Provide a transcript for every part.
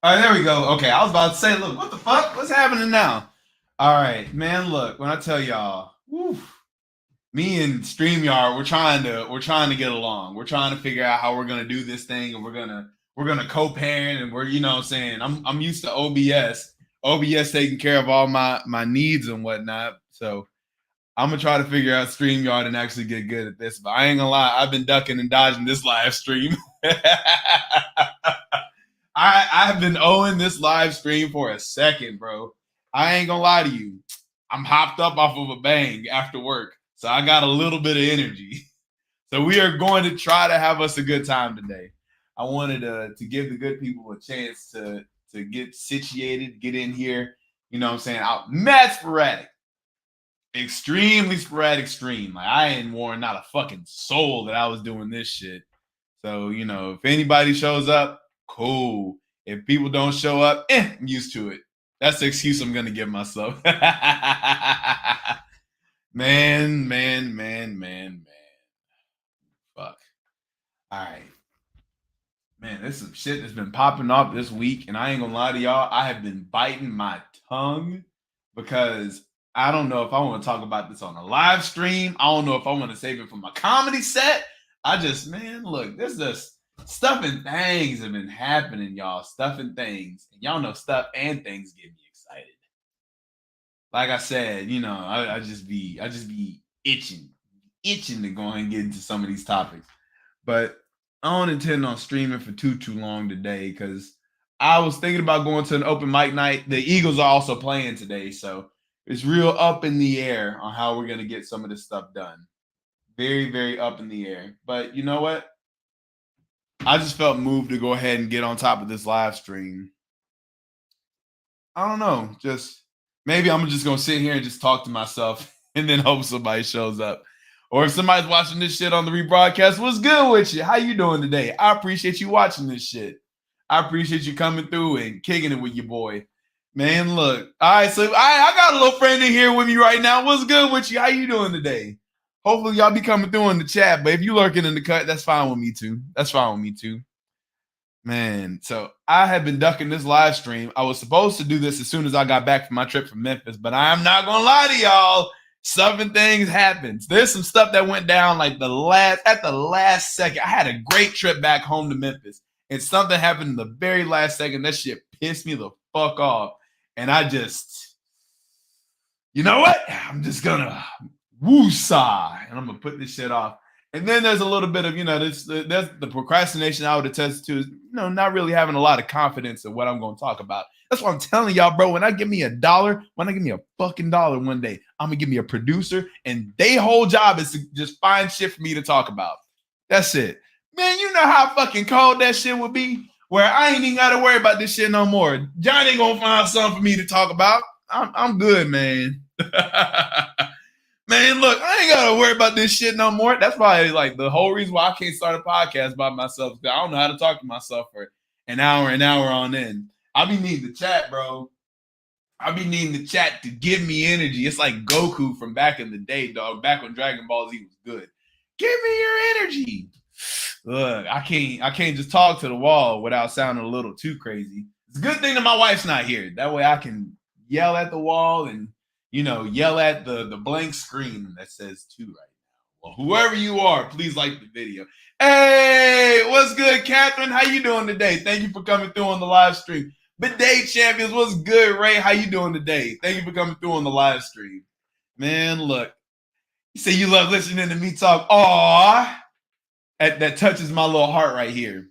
All right, there we go. Okay, I was about to say, look, what the fuck? What's happening now? All right, man. Look, when I tell y'all, whew, me and StreamYard, we're trying to get along. We're trying to figure out how we're gonna do this thing, and we're gonna co-parent, and we're what I'm saying I'm used to OBS, OBS taking care of all my needs and whatnot. So I'm gonna try to figure out StreamYard and actually get good at this. But I ain't gonna lie, I've been ducking and dodging this live stream. I've been owing this live stream for a second, bro. I ain't gonna lie to you. I'm hopped up off of a bang after work, so I got a little bit of energy. So we are going to try to have us a good time today. I wanted to give the good people a chance to get situated, get in here. You know what I'm saying? Out mad sporadic, extremely sporadic stream. Like I ain't warned not a fucking soul that I was doing this shit. So, if anybody shows up, cool. If people don't show up, I'm used to it. That's the excuse I'm gonna give myself. Man, man, man, man, man. Fuck. All right. Man, there's some shit that's been popping off this week, and I ain't gonna lie to y'all, I have been biting my tongue because I don't know if I want to talk about this on a live stream. I don't know if I want to save it for my comedy set. Man, look, this is stuff and things have been happening, y'all. Stuff and things. And y'all know stuff and things get me excited. Like I said, I just be itching to go and get into some of these topics. But I don't intend on streaming for too long today because I was thinking about going to an open mic night. The Eagles are also playing today, so it's real up in the air on how we're gonna get some of this stuff done. Very, very up in the air. But you know what? I just felt moved to go ahead and get on top of this live stream. I don't know. Just maybe I'm just gonna sit here and just talk to myself and then hope somebody shows up. Or if somebody's watching this shit on the rebroadcast, what's good with you? How you doing today? I appreciate you watching this shit. I appreciate you coming through and kicking it with your boy. Man, look. All right, so I got a little friend in here with me right now. What's good with you? How you doing today? Hopefully y'all be coming through in the chat, but if you lurking in the cut, that's fine with me too. That's fine with me too. Man, so I have been ducking this live stream. I was supposed to do this as soon as I got back from my trip from Memphis, but I'm not gonna lie to y'all. Stuff and things happens. There's some stuff that went down like at the last second. I had a great trip back home to Memphis, and something happened in the very last second. That shit pissed me the fuck off, and I just, you know what? I'm just gonna woosah, and I'm gonna put this shit off. And then there's a little bit of, there's the procrastination I would attest to is, not really having a lot of confidence in what I'm going to talk about. That's what I'm telling y'all, bro. When I give me a fucking dollar one day, I'm going to give me a producer, and their whole job is to just find shit for me to talk about. That's it. Man, you know how fucking cold that shit would be? Where I ain't even got to worry about this shit no more. John ain't going to find something for me to talk about. I'm good, man. Man, look, I ain't gotta worry about this shit no more. That's probably like the whole reason why I can't start a podcast by myself. I don't know how to talk to myself for an hour on end. I be needing the chat, bro. I be needing the chat to give me energy. It's like Goku from back in the day, dog. Back when Dragon Ball Z was good. Give me your energy. Look, I can't just talk to the wall without sounding a little too crazy. It's a good thing that my wife's not here. That way I can yell at the wall and yell at the blank screen that says two right now. Well, whoever you are, please like the video. Hey, what's good, Catherine? How you doing today? Thank you for coming through on the live stream. Bidet Champions, what's good, Ray? How you doing today? Thank you for coming through on the live stream. Man, look. You say you love listening to me talk. Aw. That touches my little heart right here.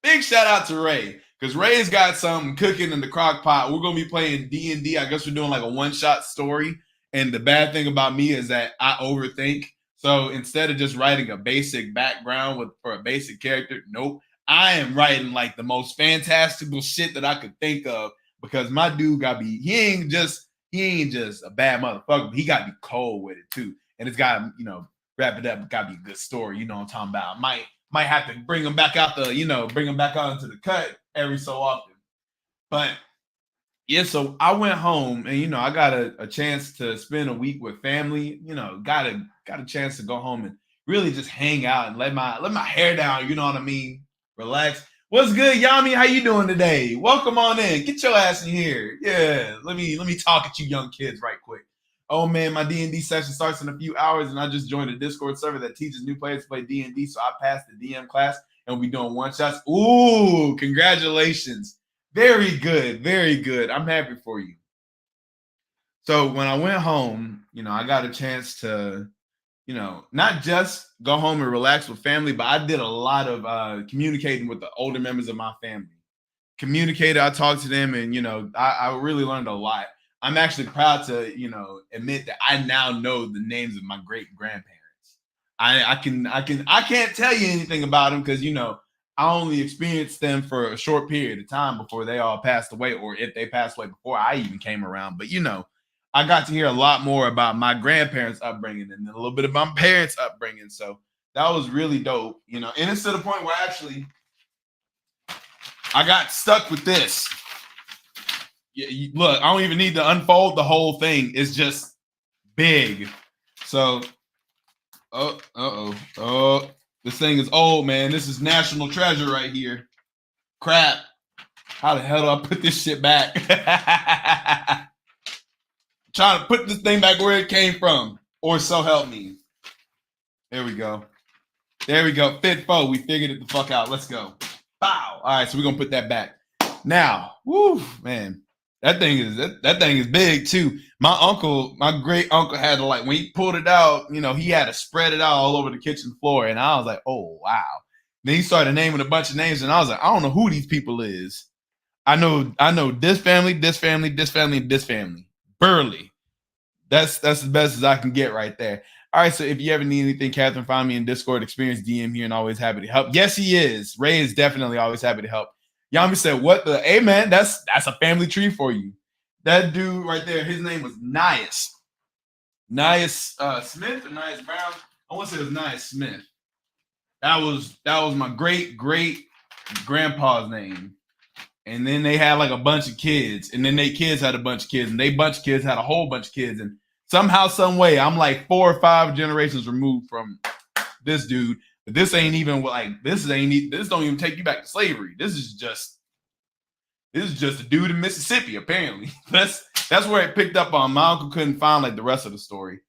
Big shout out to Ray. Because Ray's got something cooking in the crock pot. We're going to be playing D&D. I guess we're doing like a one-shot story. And the bad thing about me is that I overthink. So instead of just writing a basic background for a basic character, nope. I am writing like the most fantastical shit that I could think of because my dude he ain't just a bad motherfucker, but he got to be cold with it too. And it's got to, wrap it up. It got to be a good story. You know what I'm talking about. Might have to bring him back out bring him back out into the cut every so often. But yeah, so I went home and I got a chance to spend a week with family. Got a chance to go home and really just hang out and let my hair down. You know what I mean? Relax. What's good, Yami? How you doing today? Welcome on in. Get your ass in here. Yeah, let me talk at you young kids right quick. Oh man, my D&D session starts in a few hours, and I just joined a Discord server that teaches new players to play D&D. So I passed the DM class, and we'll be doing one shots. Ooh, congratulations! Very good, very good. I'm happy for you. So when I went home, I got a chance to not just go home and relax with family, but I did a lot of communicating with the older members of my family. Communicated, I talked to them, and I really learned a lot. I'm actually proud to admit that I now know the names of my great grandparents. I can't tell you anything about them because I only experienced them for a short period of time before they all passed away, or if they passed away before I even came around. But I got to hear a lot more about my grandparents' upbringing and a little bit about my parents' upbringing. So that was really dope, and it's to the point where actually I got stuck with this. Look, I don't even need to unfold the whole thing. It's just big. So, this thing is old, man. This is national treasure right here. Crap. How the hell do I put this shit back? Trying to put this thing back where it came from, or so help me. There we go. Fit foe. We figured it the fuck out. Let's go. Bow. All right, so we're gonna put that back. Now, whoo, man, that thing is big too. My great uncle had to, like, when he pulled it out, he had to spread it out all over the kitchen floor, and I was like, oh wow. Then he started naming a bunch of names, and I was like, I don't know who these people is. I know this family, this family, this family, this family. Burley. That's the best as I can get right there. All right, so if you ever need anything, Catherine, find me in Discord, Experience DM here, and always happy to help. Yes, he is. Ray is definitely always happy to help. Yami said, what the? Hey, man, that's a family tree for you. That dude right there, his name was Nias. Nias Smith or Nias Brown? I want to say it was Nias Smith. That was my great grandpa's name. And then they had like a bunch of kids, and then they kids had a bunch of kids, and they bunch of kids had a whole bunch of kids, and somehow, some way, I'm like 4 or 5 generations removed from this dude. But this ain't even like this don't even take you back to slavery. This is just a dude in Mississippi. Apparently, that's where it picked up on. My uncle couldn't find like the rest of the story,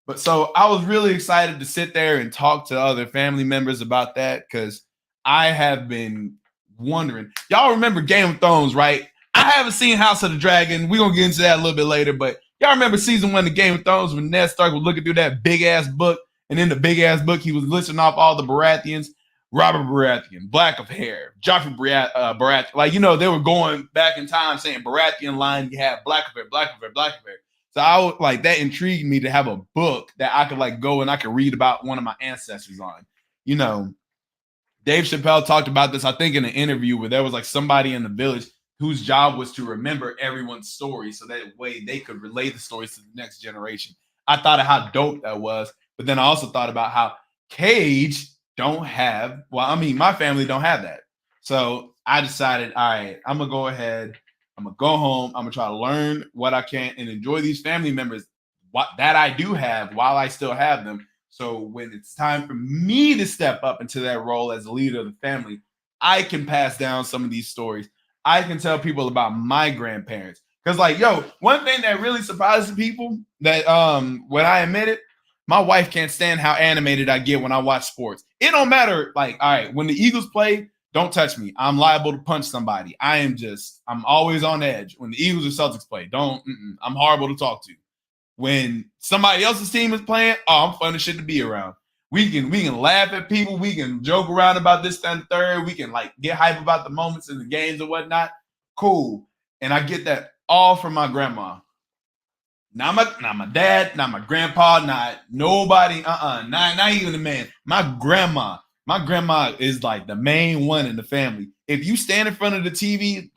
but so I was really excited to sit there and talk to other family members about that because I have been wondering. Y'all remember Game of Thrones, right? I haven't seen House of the Dragon. We're gonna get into that a little bit later, but y'all remember season 1 of Game of Thrones when Ned Stark was looking through that big ass book, and in the big ass book he was listing off all the Baratheons. Robert Baratheon, black of hair. Joffrey Baratheon, like they were going back in time saying Baratheon line, you have black of hair, black of hair, black of hair. So I was like, that intrigued me to have a book that I could like go and I could read about one of my ancestors on. Dave Chappelle talked about this, I think, in an interview where there was like somebody in the village whose job was to remember everyone's story so that way they could relay the stories to the next generation. I thought of how dope that was, but then I also thought about how Cage don't have, my family don't have that. So I decided, all right, I'm going to go ahead, I'm going to go home, I'm going to try to learn what I can and enjoy these family members that I do have while I still have them. So when it's time for me to step up into that role as a leader of the family, I can pass down some of these stories. I can tell people about my grandparents. Because one thing that really surprises people that when I admit it, my wife can't stand how animated I get when I watch sports. It don't matter. Like, all right, when the Eagles play, don't touch me. I'm liable to punch somebody. I'm always on edge. When the Eagles or Celtics play, I'm horrible to talk to. When somebody else's team is playing, I'm fun as shit to be around. We can laugh at people. We can joke around about this, that, and third. We can like get hype about the moments in the games and whatnot. Cool. And I get that all from my grandma. Not my dad, not my grandpa, not nobody, not even the man. My grandma is like the main one in the family. If you stand in front of the TV,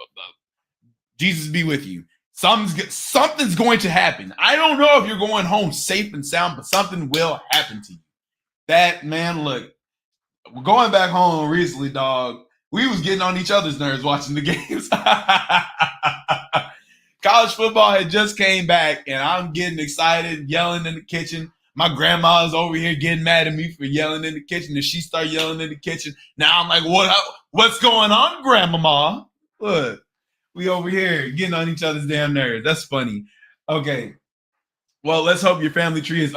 Jesus be with you. Something's going to happen. I don't know if you're going home safe and sound, but something will happen to you. That, man, look, we're going back home recently, dog. We was getting on each other's nerves watching the games. College football had just came back, and I'm getting excited, yelling in the kitchen. My grandma is over here getting mad at me for yelling in the kitchen. And she start yelling in the kitchen. Now I'm like, what's going on, grandmama? Look, we over here getting on each other's damn nerves. That's funny. Okay. Well, let's hope your family tree is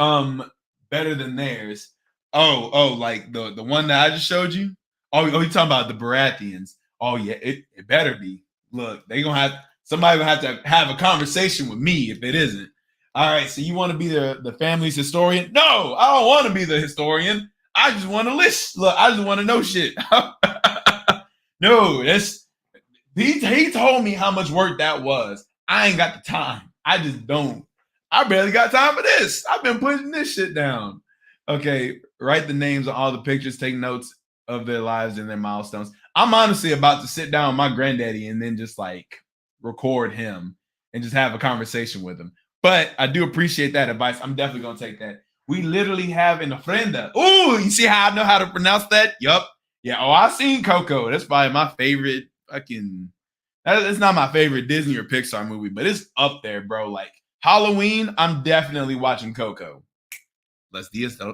better than theirs. Like the one that I just showed you. You talking about the Baratheons? Oh yeah, it better be. Look, they gonna have somebody gonna have to have a conversation with me if it isn't. All right, so you want to be the family's historian? No, I don't want to be the historian. I just want to list. Look, I just want to know shit. No, that's he told me how much work that was. I ain't got the time. I just don't. I barely got time for this. I've been putting this shit down. Okay, write the names on all the pictures, take notes of their lives and their milestones. I'm honestly about to sit down with my granddaddy and then just like record him and just have a conversation with him. But I do appreciate that advice. I'm definitely gonna take that. We literally have an ofrenda. Oh, you see how I know how to pronounce that? Yup. Yeah. Oh, I seen Coco. That's probably my favorite fucking. It's not my favorite Disney or Pixar movie, but it's up there, bro. Like Halloween, I'm definitely watching Coco. Los Dias de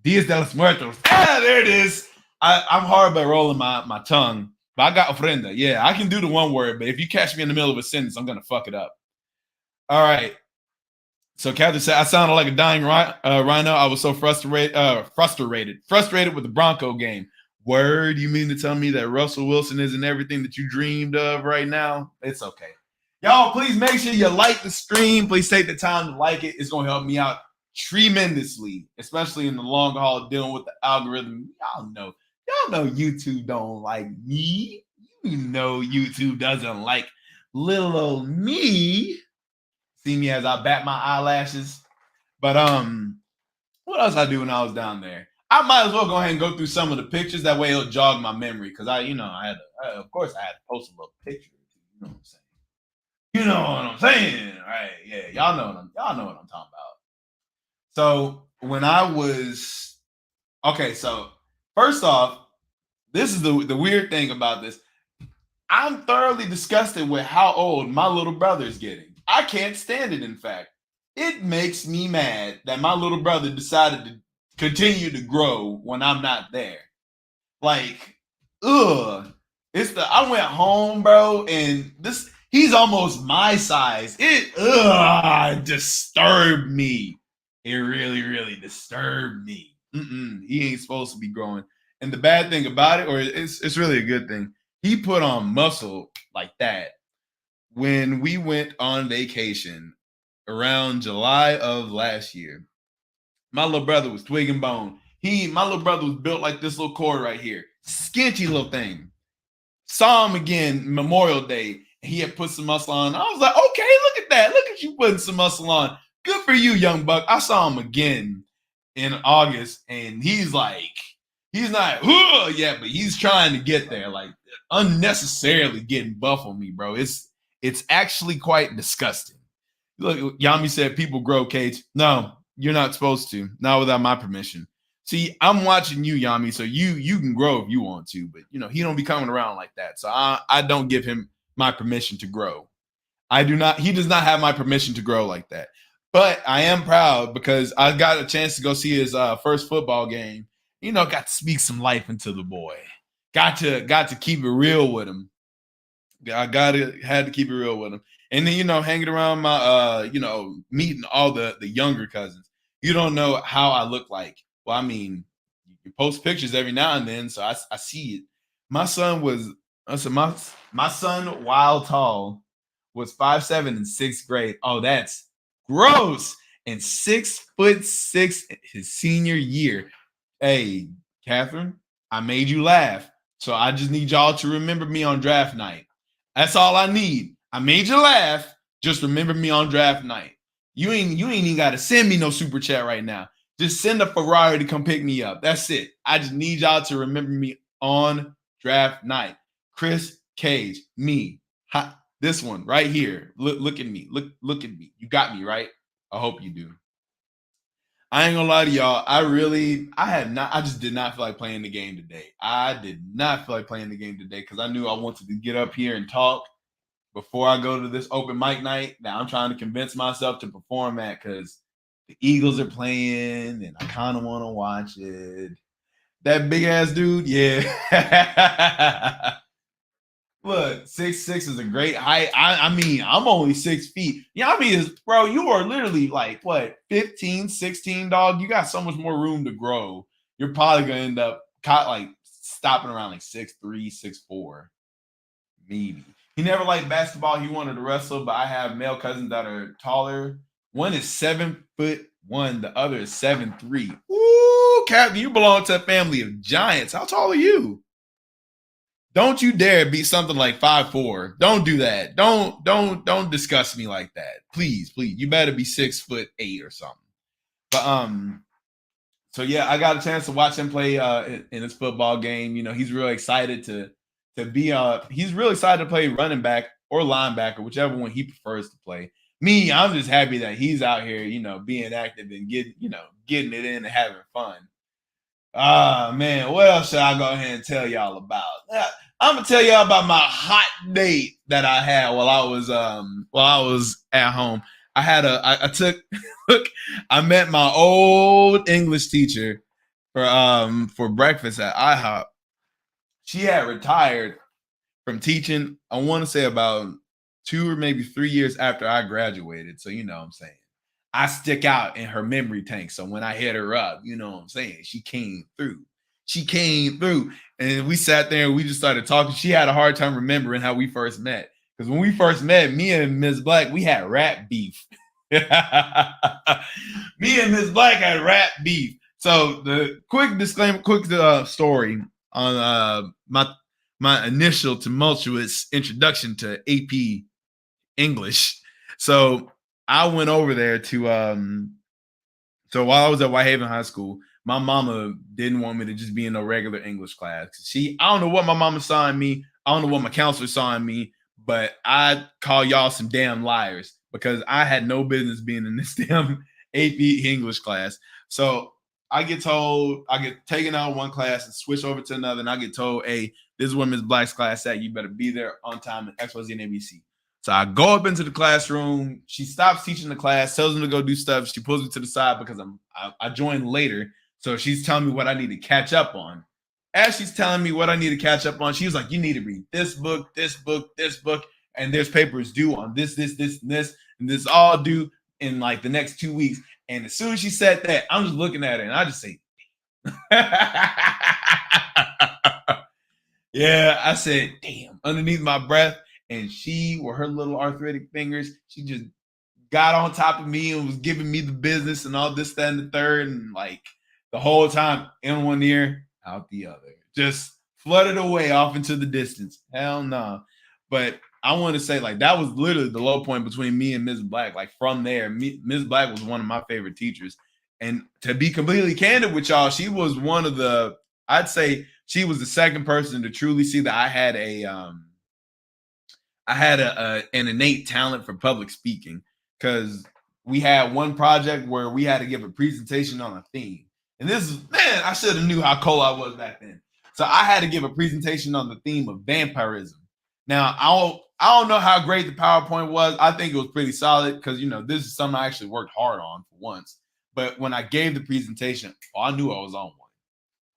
los Muertos. Ah, there it is. I'm hard by rolling my tongue, but I got ofrenda. Yeah, I can do the one word, but if you catch me in the middle of a sentence, I'm gonna fuck it up. All right. So Catherine said, I sounded like a dying rhino. I was so frustrated with the Bronco game. Word, you mean to tell me that Russell Wilson isn't everything that you dreamed of right now? It's okay. Y'all, please make sure you like the stream. Please take the time to like it. It's going to help me out tremendously, especially in the long haul dealing with the algorithm. Y'all know YouTube don't like me. You know YouTube doesn't like little old me. See me as I bat my eyelashes. But what else I do when I was down there? I might as well go ahead and go through some of the pictures. That way it'll jog my memory. Because I had to post a little picture. You know what I'm saying? You know what I'm saying, right? Yeah, y'all know what I'm talking about. So when I was so first off, this is the weird thing about this. I'm thoroughly disgusted with how old my little brother is getting. I can't stand it, in fact. It makes me mad that my little brother decided to continue to grow when I'm not there. Like, ugh. I went home, bro, and he's almost my size. It disturbed me. It really, really disturbed me. He ain't supposed to be growing. And the bad thing about it, or it's really a good thing, he put on muscle like that when we went on vacation around July of last year. My little brother was twig and bone. My little brother was built like this little cord right here. Skinty little thing. Saw him again Memorial Day. He had put some muscle on. I was like, okay, look at that. Look at you putting some muscle on. Good for you, young buck. I saw him again in August, and he's not yet, but he's trying to get there. Like unnecessarily getting buff on me, bro. It's actually quite disgusting. Look, Yami said people grow, Kate. No, you're not supposed to. Not without my permission. See, I'm watching you, Yami, so you can grow if you want to, but he don't be coming around like that. So I don't give him my permission to grow. He does not have my permission to grow like that. But I am proud because I got a chance to go see his first football game. Got to speak some life into the boy. Got to keep it real with him. I had to keep it real with him. And then, hanging around my, meeting all the younger cousins. You don't know how I look like. Well, I mean, you post pictures every now and then, so I see it. My son, while tall, was 5'7" in sixth grade. Oh, that's gross. And 6'6" his senior year. Hey, Catherine, I made you laugh. So I just need y'all to remember me on draft night. That's all I need. I made you laugh. Just remember me on draft night. You ain't even got to send me no super chat right now. Just send a Ferrari to come pick me up. That's it. I just need y'all to remember me on draft night. Chris Cage, me. This one right here. Look at me. Look at me. You got me, right? I hope you do. I ain't gonna lie to y'all. I just did not feel like playing the game today. I did not feel like playing the game today because I knew I wanted to get up here and talk before I go to this open mic night that I'm trying to convince myself to perform at because the Eagles are playing, and I kind of want to watch it. That big ass dude, yeah. Look, 6'6" is a great height. I mean, I'm only 6 feet. Yeah, I mean, bro, you are literally like what, 15, 16, dog? You got so much more room to grow. You're probably gonna end up like stopping around like 6'3", 6'4", maybe. He never liked basketball. He wanted to wrestle, but I have male cousins that are taller. One is 7'1", the other is 7'3". Ooh, Captain, you belong to a family of giants. How tall are you? Don't you dare be something like 5'4". Don't do that. Don't discuss me like that. Please, please. You better be 6'8" or something. But so yeah, I got a chance to watch him play in his football game. You know, he's really excited to be he's really excited to play running back or linebacker, whichever one he prefers to play. Me, I'm just happy that he's out here, you know, being active and getting it in and having fun. Ah, man, what else should I go ahead and tell y'all about? I'm gonna tell y'all about my hot date that I had while I was at home. I took look, I met my old English teacher for breakfast at IHOP. She had retired from teaching, I want to say about 2 or maybe 3 years after I graduated. So you know what I'm saying. I stick out in her memory tank. So when I hit her up, you know what I'm saying? She came through. She came through. And we sat there and we just started talking. She had a hard time remembering how we first met. Because when we first met, me and Ms. Black, we had rap beef. Me and Ms. Black had rap beef. So the quick disclaimer, quick story on my initial tumultuous introduction to AP English. So I went over there to so while I was at Whitehaven High School, my mama didn't want me to just be in a regular English class. I don't know what my mama saw in me. I don't know what my counselor saw in me, but I call y'all some damn liars because I had no business being in this damn AP English class. So I get taken out of one class and switch over to another, and I get told, hey, this is where Ms. Black's class at. You better be there on time at XYZ and ABC. So I go up into the classroom. She stops teaching the class, tells them to go do stuff. She pulls me to the side because I joined later. So she's telling me what I need to catch up on. As she's telling me what I need to catch up on, she was like, you need to read this book, this book, this book, and there's papers due on this, and this all due in like the next 2 weeks. And as soon as she said that, I'm just looking at her and I just say, yeah, I said, damn, underneath my breath. And she, with her little arthritic fingers, she just got on top of me and was giving me the business and all this, that, and the third. And like the whole time, in one ear, out the other. Just flooded away off into the distance. Hell no. Nah. But I want to say, like, that was literally the low point between me and Ms. Black. Like, from there, Ms. Black was one of my favorite teachers. And to be completely candid with y'all, she was one of the, I'd say she was the second person to truly see that I had an innate talent for public speaking, because we had one project where we had to give a presentation on a theme. And this is, man, I should have knew how cold I was back then. So I had to give a presentation on the theme of vampirism. Now, I don't know how great the PowerPoint was. I think it was pretty solid because, you know, this is something I actually worked hard on for once. But when I gave the presentation, I knew I was on one.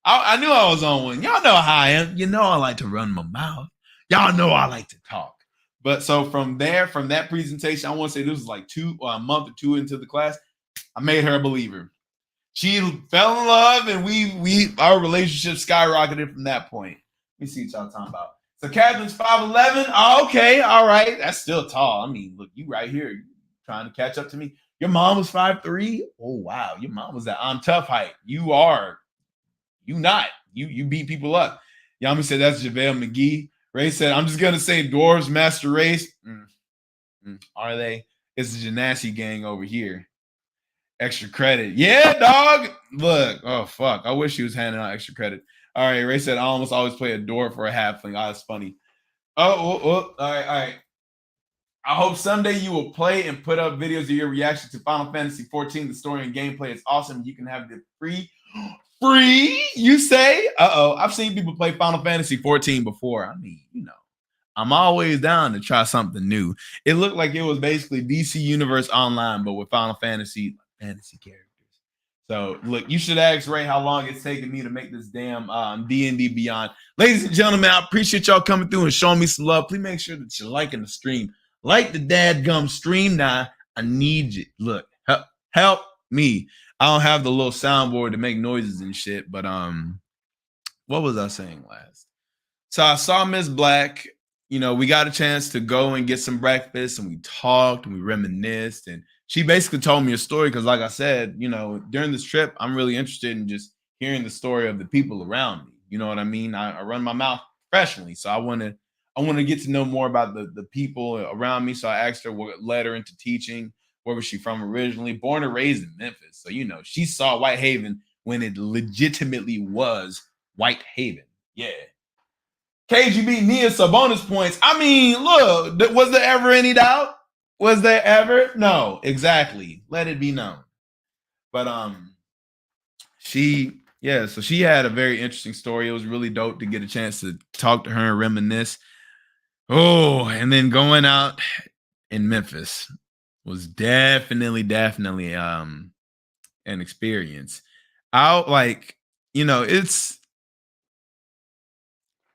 I knew I was on one. Y'all know how I am. You know I like to run my mouth. Y'all know I like to talk. But so from that presentation, I want to say this was like a month or two into the class, I made her a believer. She fell in love, and our relationship skyrocketed from that point. Let me see what y'all talking about. So Catherine's 5'11". Oh, okay, all right. That's still tall. I mean, look, you right here, you trying to catch up to me. Your mom was 5'3". Oh, wow. Your mom was that I'm tough height. You are. You not. You beat people up. Yami said that's JaVale McGee. Ray said, I'm just going to say Dwarves Master Race. Are they? It's the Genasi gang over here. Extra credit. Yeah, dog. Look. Oh, fuck. I wish he was handing out extra credit. All right. Ray said, I almost always play a dwarf for a halfling. Oh, that's funny. All right. I hope someday you will play and put up videos of your reaction to Final Fantasy 14. The story and gameplay is awesome. You can have the free, you say? I've seen people play Final Fantasy 14 before. I mean, you know, I'm always down to try something new. It looked like it was basically DC Universe Online, but with Final Fantasy fantasy characters. So look, you should ask Ray how long it's taking me to make this damn D&D Beyond. Ladies and gentlemen, I appreciate y'all coming through and showing me some love. Please make sure that you're liking the stream. Like the dadgum stream now. I need you. Look, help me. I don't have the little soundboard to make noises and shit, but what was I saying last? So I saw Miss Black. We got a chance to go and get some breakfast, and we talked and we reminisced, and she basically told me a story because, like I said, during this trip, I'm really interested in just hearing the story of the people around me. You know what I mean? I run my mouth professionally, so I want to get to know more about the people around me. So I asked her what led her into teaching. Where was she from originally? Born and raised in Memphis, so she saw Whitehaven when it legitimately was Whitehaven. Yeah. KGB needs some bonus points. I mean, look, was there ever any doubt? Was there ever? No, exactly. Let it be known. But so she had a very interesting story. It was really dope to get a chance to talk to her and reminisce. Oh, and then going out in Memphis was definitely an experience.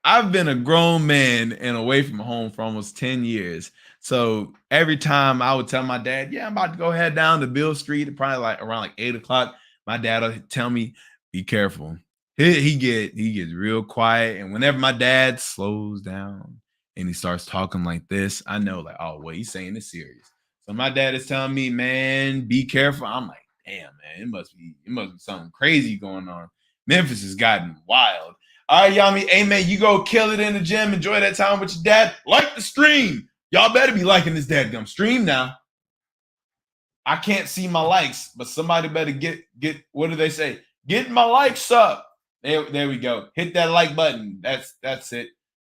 I've been a grown man and away from home for almost 10 years. So every time I would tell my dad, yeah, I'm about to go head down to Bill Street, probably around 8 o'clock, my dad would tell me, be careful. He gets real quiet. And whenever my dad slows down and he starts talking like this, I know oh, well, he's saying it's serious. So my dad is telling me, man, be careful. I'm like, damn, man, it must be something crazy going on. Memphis has gotten wild. All right, Yami, amen. You go kill it in the gym. Enjoy that time with your dad. Like the stream. Y'all better be liking this dadgum stream now. I can't see my likes, but somebody better get what do they say? Get my likes up. There we go. Hit that like button. That's it.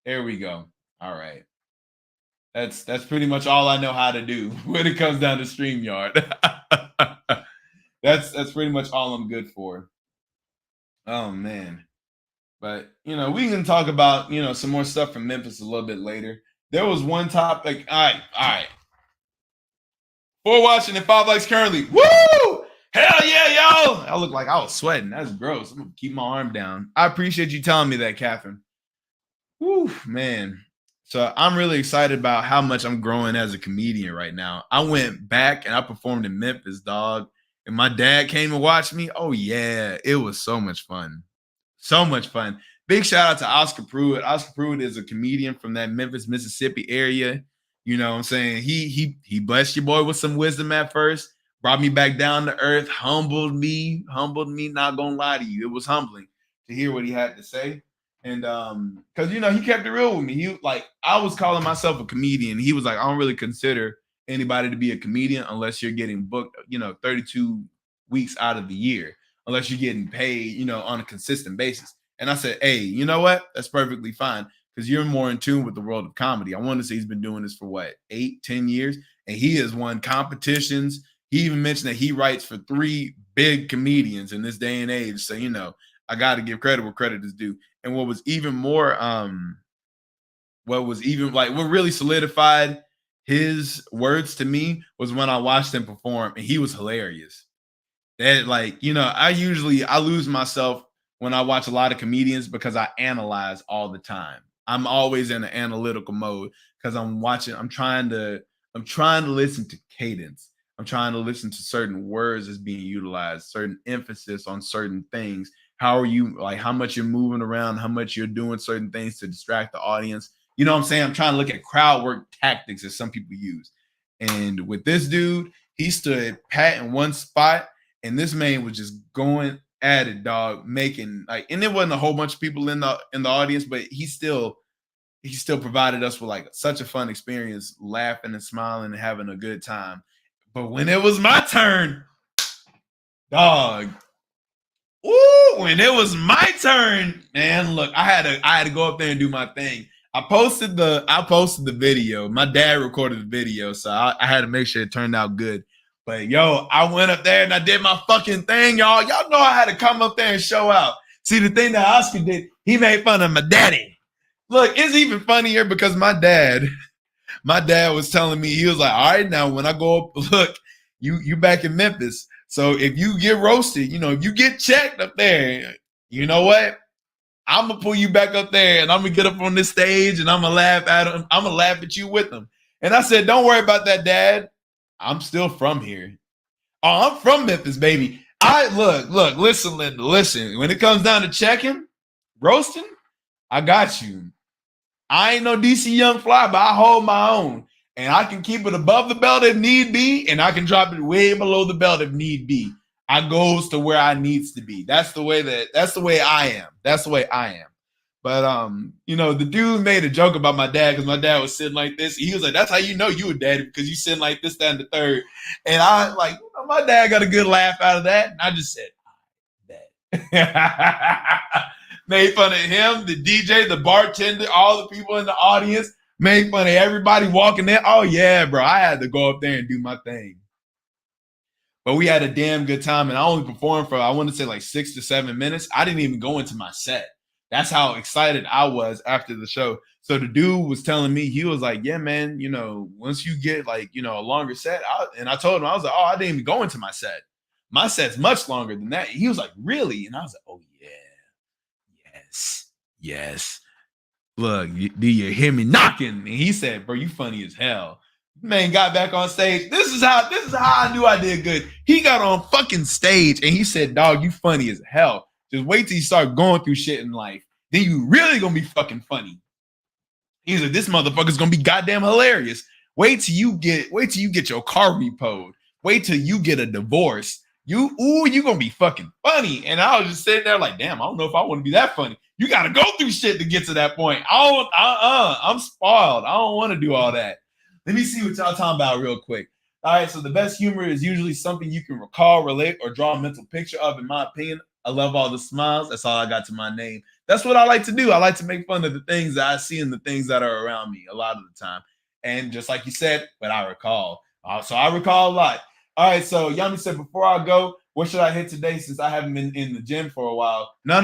There we go. All right. That's pretty much all I know how to do when it comes down to StreamYard. That's pretty much all I'm good for. Oh man. But we can talk about some more stuff from Memphis a little bit later. There was one topic. All right. 4 watching and 5 likes currently. Woo! Hell yeah, y'all! I look like I was sweating. That's gross. I'm gonna keep my arm down. I appreciate you telling me that, Catherine. Woo, man. So I'm really excited about how much I'm growing as a comedian right now. I went back and I performed in Memphis, dog. And my dad came and watched me. Oh yeah, it was so much fun. So much fun. Big shout out to Oscar Pruitt. Oscar Pruitt is a comedian from that Memphis, Mississippi area. You know what I'm saying? He blessed your boy with some wisdom at first, brought me back down to earth, humbled me, not gonna lie to you. It was humbling to hear what he had to say. And because he kept it real with me. He I was calling myself a comedian. He was like, I don't really consider anybody to be a comedian unless you're getting booked, 32 weeks out of the year, unless you're getting paid, on a consistent basis. And I said, hey, you know what? That's perfectly fine because you're more in tune with the world of comedy. I want to say he's been doing this for 8-10 years, and he has won competitions. He even mentioned that he writes for 3 big comedians in this day and age. So, I got to give credit where credit is due. And what was even more, what really solidified his words to me was when I watched him perform, and he was hilarious. That I lose myself when I watch a lot of comedians because I analyze all the time. I'm always in an analytical mode because I'm trying to listen to cadence. I'm trying to listen to certain words that's being utilized, certain emphasis on certain things. How are you, how much you're moving around, how much you're doing certain things to distract the audience. You know what I'm saying? I'm trying to look at crowd work tactics that some people use. And with this dude, he stood pat in one spot, and this man was just going at it, dog, making and there wasn't a whole bunch of people in the audience, but he still provided us with such a fun experience, laughing and smiling and having a good time. But when it was my turn, dog, when it was my turn, man, look, I had to go up there and do my thing. I posted the video. My dad recorded the video, so I had to make sure it turned out good. But yo, I went up there and I did my fucking thing, y'all. Y'all know I had to come up there and show out. See, the thing that Oscar did, he made fun of my daddy. Look, it's even funnier because my dad was telling me, he was like, all right, now when I go up, look, you back in Memphis, So if you get roasted, if you get checked up there, you know what? I'm gonna pull you back up there and I'm gonna get up on this stage and I'm gonna laugh at him. I'm gonna laugh at you with them. And I said, don't worry about that, Dad. I'm still from here. Oh, I'm from Memphis, baby. I look, listen, Linda, listen. When it comes down to checking, roasting, I got you. I ain't no DC Young Fly, but I hold my own. And I can keep it above the belt if need be, and I can drop it way below the belt if need be. I goes to where I needs to be. That's the way I am. That's the way I am. But the dude made a joke about my dad because my dad was sitting like this. He was like, "That's how you know you a daddy because you sitting like this, that, and the third." And I like, my dad got a good laugh out of that, and I just said, "Dad." Made fun of him, the DJ, the bartender, all the people in the audience. Made fun of everybody walking in. Oh yeah, bro, I had to go up there and do my thing. But we had a damn good time, and I only performed for, I want to say, like 6 to 7 minutes. I didn't even go into my set. That's how excited I was after the show. So the dude was telling me, he was like, yeah, man, once you get like, a longer set, and I told him, I was like, oh, I didn't even go into my set. My set's much longer than that. He was like, really? And I was like, oh, yeah. Yes. Look, do you hear me knocking? And he said, bro, you funny as hell. Man got back on stage. This is how I knew I did good. He got on fucking stage and he said, dog, you funny as hell. Just wait till you start going through shit in life. Then you really gonna be fucking funny. He's like, this motherfucker's gonna be goddamn hilarious. Wait till you get your car repoed. Wait till you get a divorce. You gonna be fucking funny. And I was just sitting there like, damn, I don't know if I want to be that funny. You gotta go through shit to get to that point. I'm spoiled. I don't want to do all that. Let me see what y'all talking about real quick. All right, so the best humor is usually something you can recall, relate, or draw a mental picture of, in my opinion. I love all the smiles. That's all I got to my name. That's what I like to do. I like to make fun of the things that I see and the things that are around me a lot of the time. And just like you said, but I recall. So I recall a lot. All right, so Yami said, before I go, what should I hit today since I haven't been in the gym for a while? No.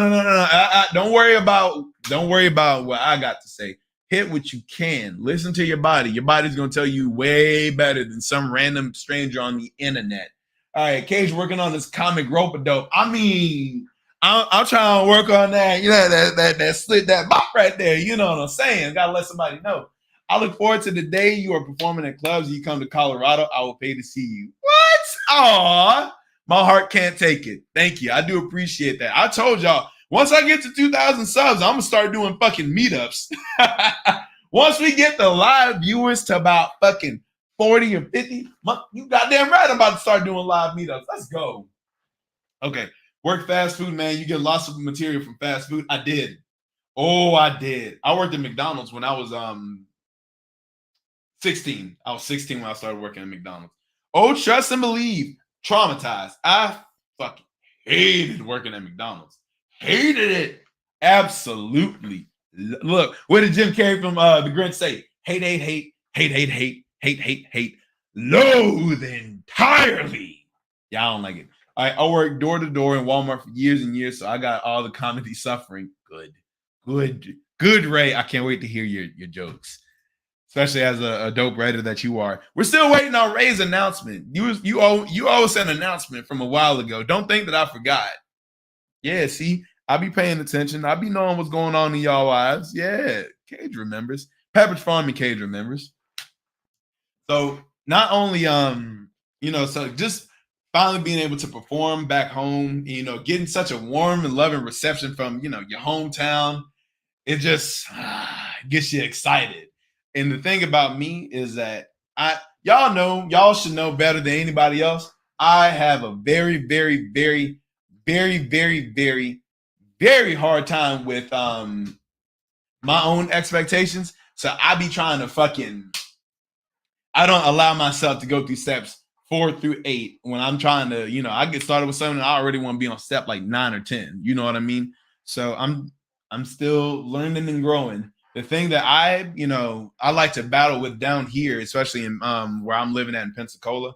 Don't worry about what I got to say. Hit what you can. Listen to your body. Your body's going to tell you way better than some random stranger on the internet. All right, Cage working on this comic rope-a-dope. I mean, I'm trying to work on that. That slit, that bop right there. You know what I'm saying? Got to let somebody know. I look forward to the day you are performing at clubs. You come to Colorado, I will pay to see you. What? Aw, my heart can't take it. Thank you. I do appreciate that. I told y'all, once I get to 2,000 subs, I'm going to start doing fucking meetups. Once we get the live viewers to about fucking 40 or 50, you goddamn right I'm about to start doing live meetups. Let's go. Okay. Work fast food, man. You get lots of material from fast food. I did. Oh, I did. I worked at McDonald's when I was 16. I was 16 when I started working at McDonald's. Oh, trust and believe. Traumatized. I fucking hated working at McDonald's. Hated it. Absolutely. Look, what did Jim Carrey from The Grinch say? Hate, loathe entirely. Yeah, I don't like it. I worked door to door in Walmart for years and years, so I got all the comedy suffering. Good, Ray. I can't wait to hear your jokes, especially as a dope writer that you are. We're still waiting on Ray's announcement. You owe us an announcement from a while ago. Don't think that I forgot. Yeah, see, I be paying attention. I be knowing what's going on in y'all lives. Yeah, Cage remembers. Pepperidge Farm and Cage remembers. So not only so just finally being able to perform back home, getting such a warm and loving reception from your hometown, it just gets you excited. And the thing about me is that y'all should know better than anybody else. I have a very, very, very, very, very, very, very hard time with my own expectations. So I be trying to I don't allow myself to go through steps 4 through 8 when I'm trying to, I get started with something and I already want to be on step like 9 or 10. You know what I mean? So I'm still learning and growing. The thing that I like to battle with down here, especially in where I'm living at in Pensacola,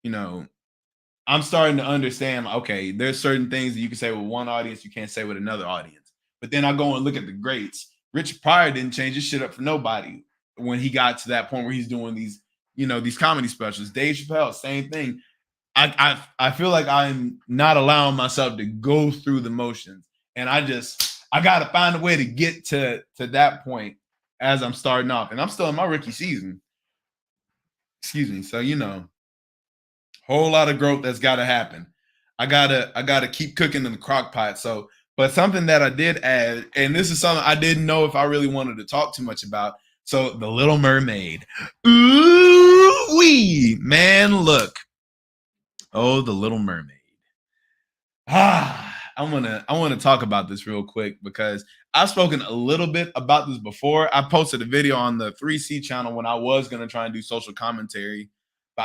I'm starting to understand, okay, there's certain things that you can say with one audience, you can't say with another audience. But then I go and look at the greats. Richard Pryor didn't change his shit up for nobody when he got to that point where he's doing these comedy specials. Dave Chappelle, same thing. I feel like I'm not allowing myself to go through the motions, and I got to find a way to get to that point as I'm starting off, and I'm still in my rookie season. Excuse me. So whole lot of growth that's got to happen. I gotta keep cooking in the crock pot. So, but something that I did add, and this is something I didn't know if I really wanted to talk too much about. So, the Little Mermaid. Ooh wee, man, look. Oh, the Little Mermaid. I want to talk about this real quick because I've spoken a little bit about this before. I posted a video on the 3C channel when I was gonna try and do social commentary, but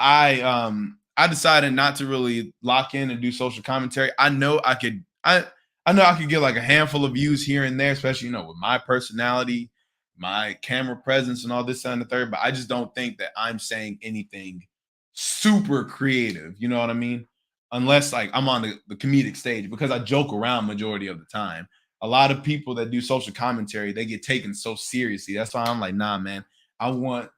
I decided not to really lock in and do social commentary. I know I could get like a handful of views here and there, especially with my personality, my camera presence, and all this and the third. But I just don't think that I'm saying anything super creative. You know what I mean? Unless like I'm on the comedic stage because I joke around majority of the time. A lot of people that do social commentary, they get taken so seriously. That's why I'm like, nah, man. I want,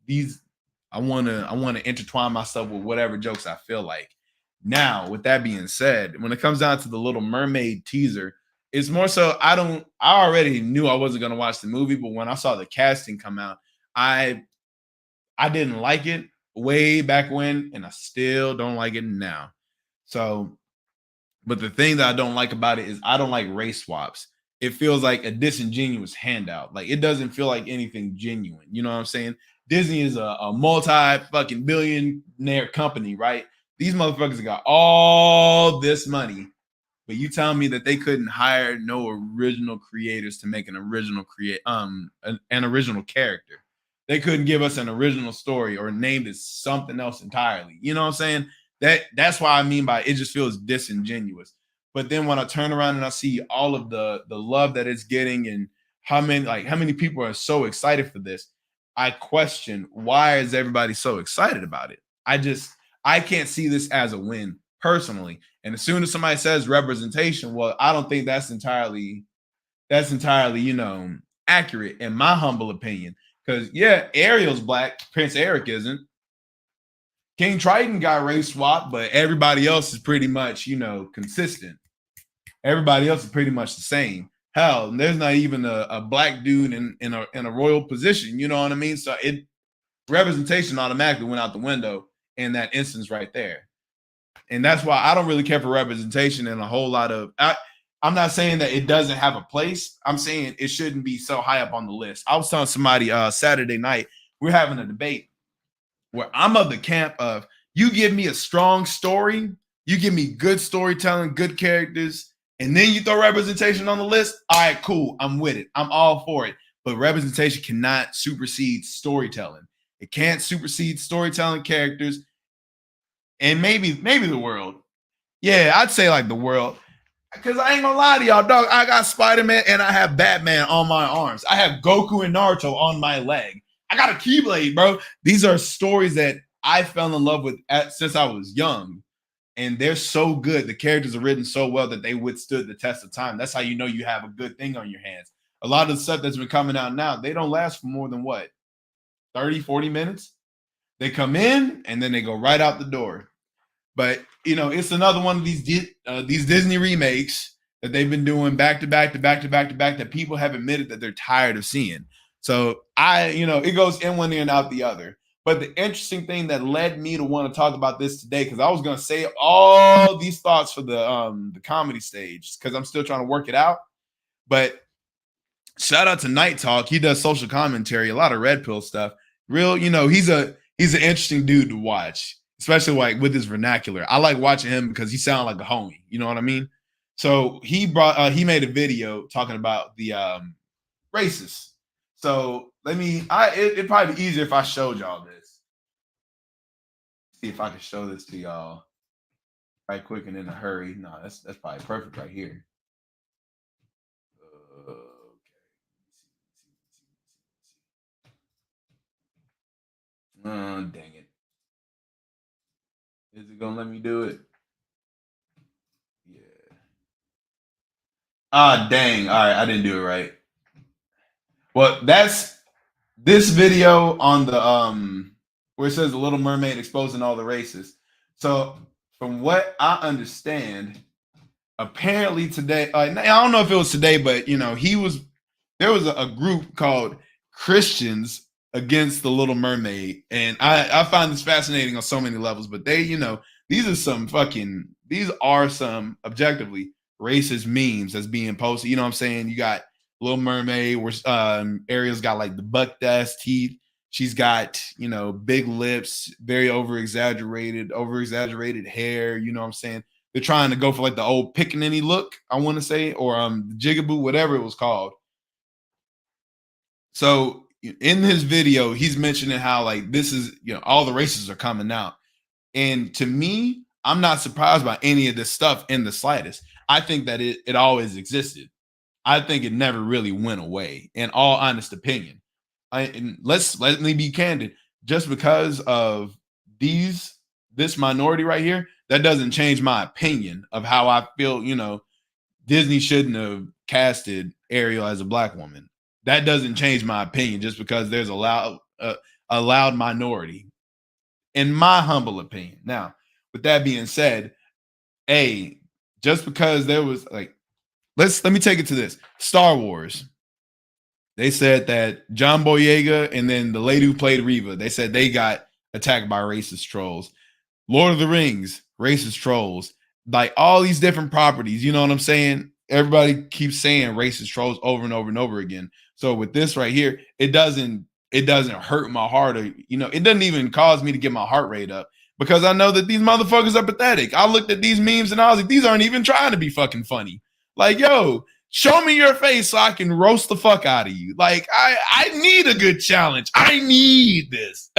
these I want to intertwine myself with whatever jokes I feel like. Now, with that being said, when it comes down to the Little Mermaid teaser, it's more so I already knew I wasn't gonna watch the movie, but when I saw the casting come out, I I didn't like it way back when, and I still don't like it now. So, but the thing that I don't like about it is I don't like race swaps. It feels like a disingenuous handout. Like it doesn't feel like anything genuine. You know what I'm saying? Disney is a multi fucking billionaire company, right? These motherfuckers got all this money, but you tell me that they couldn't hire no original creators to make an original character. They couldn't give us an original story or named it something else entirely. You know what I'm saying? That's why I mean by it just feels disingenuous. But then when I turn around and I see all of the love that it's getting and how many people are so excited for this, I question why is everybody so excited about it? I can't see this as a win personally. And as soon as somebody says representation, well, I don't think that's entirely accurate in my humble opinion. Because yeah, Ariel's black, Prince Eric isn't. King Triton got race swapped, but everybody else is pretty much consistent. Everybody else is pretty much the same. Hell, there's not even a black dude in a royal position. You know what I mean? So representation automatically went out the window in that instance right there. And that's why I don't really care for representation in a whole lot of. I'm not saying that it doesn't have a place. I'm saying it shouldn't be so high up on the list. I was telling somebody Saturday night we're having a debate where I'm of the camp of you give me a strong story, you give me good storytelling, good characters, and then you throw representation on the list. All right, cool. I'm with it. I'm all for it. But representation cannot supersede storytelling. It can't supersede storytelling characters and maybe the world. Yeah, I'd say like the world. Because I ain't gonna lie to y'all, dog. I got Spider-Man and I have Batman on my arms. I have Goku and Naruto on my leg. I got a Keyblade, bro. These are stories that I fell in love with since I was young. And they're so good. The characters are written so well that they withstood the test of time. That's how you know you have a good thing on your hands. A lot of the stuff that's been coming out now, they don't last for more than what? 30, 40 minutes? They come in and then they go right out the door. But it's another one of these Disney remakes that they've been doing back to back to back to back to back that people have admitted that they're tired of seeing. So it goes in one ear and out the other. But the interesting thing that led me to want to talk about this today, because I was going to say all these thoughts for the comedy stage, because I'm still trying to work it out. But shout out to Night Talk. He does social commentary, a lot of red pill stuff. Real, he's an interesting dude to watch, especially like with his vernacular. I like watching him because he sounds like a homie. You know what I mean? So he made a video talking about the racists. So it'd probably be easier if I showed y'all this. See if I can show this to y'all right quick and in a hurry. No, that's probably perfect right here. Dang it. Is it gonna let me do it? Yeah. Ah, dang. All right, I didn't do it right. Well, that's this video on the where it says the Little Mermaid exposing all the races. So from what I understand, apparently today, I don't know if it was today, but there was a group called Christians Against the Little Mermaid, and I find this fascinating on so many levels. But these are some objectively racist memes that's being posted. You know what I'm saying? You got Little Mermaid, where Ariel's got like the buck ass teeth. She's got big lips, very over exaggerated hair. You know what I'm saying? They're trying to go for like the old pickaninny look, I want to say, or jigaboo, whatever it was called. So in his video, he's mentioning how like this is, all the races are coming out. And to me, I'm not surprised by any of this stuff in the slightest. I think that it always existed. I think it never really went away, in all honest opinion. Let me be candid. Just because of this minority right here, that doesn't change my opinion of how I feel. Disney shouldn't have casted Ariel as a black woman. That doesn't change my opinion just because there's a loud minority, in my humble opinion. Now, with that being said, just because there was like, let me take it to this. Star Wars. They said that John Boyega and then the lady who played Reva, they said they got attacked by racist trolls. Lord of the Rings, racist trolls. Like all these different properties, you know what I'm saying? Everybody keeps saying racist trolls over and over and over again. So with this right here, it doesn't hurt my heart, or it doesn't even cause me to get my heart rate up, because I know that these motherfuckers are pathetic. I looked at these memes and I was like, these aren't even trying to be fucking funny. Like, yo, show me your face so I can roast the fuck out of you. Like, I need a good challenge. I need this.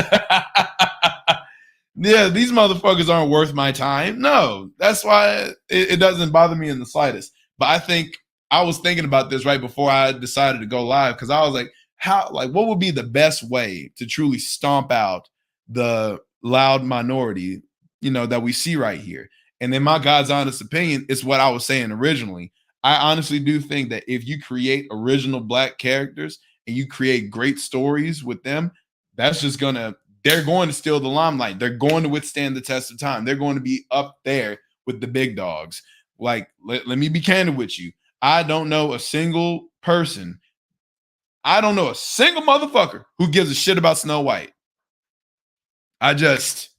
Yeah, these motherfuckers aren't worth my time. No, that's why it doesn't bother me in the slightest. But I think I was thinking about this right before I decided to go live, because I was like, what would be the best way to truly stomp out the loud minority, that we see right here? And in my God's honest opinion, it's what I was saying originally. I honestly do think that if you create original black characters and you create great stories with them, they're going to steal the limelight. They're going to withstand the test of time. They're going to be up there with the big dogs. Like, let me be candid with you. I don't know a single person. I don't know a single motherfucker who gives a shit about Snow White. I just